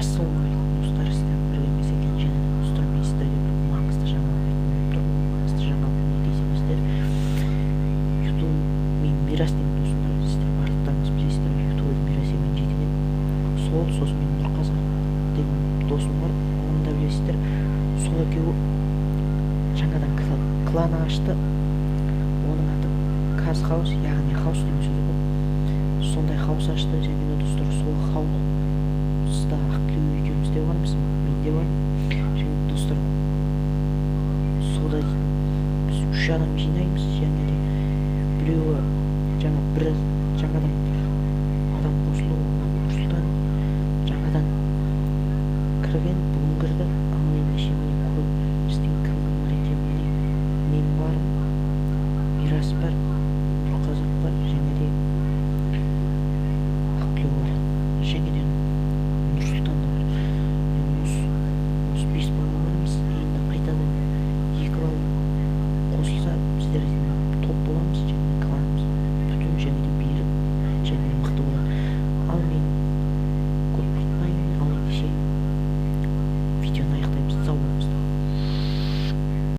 ассалаумағалейкум достар, сіздер біргеміз екен және достармен сіздерге бір маңызды жаңалық айтып тұрмын. Маңызды жаңалық не дейсіздер, YouTube мен Мирас деген досым бар, сіздер барлықтарыңыз білесіздер, YouTube Мирас емен жеткен сосын мен Нұрқазақ деген досым бар, оны да білесіздер. Сол екеуі жаңадан клан ашты, оның аты Каз Хаус, яғни хаус деген сөзі бұл. Сондай хаус ашты және де достар, сол хауста Ақкеу екеуміз де бармыз, мен де бармын. Және достар, сода біз 3 адам жинаймыз, және де біреуі жаңадан адам қосылу, жаңадан кірген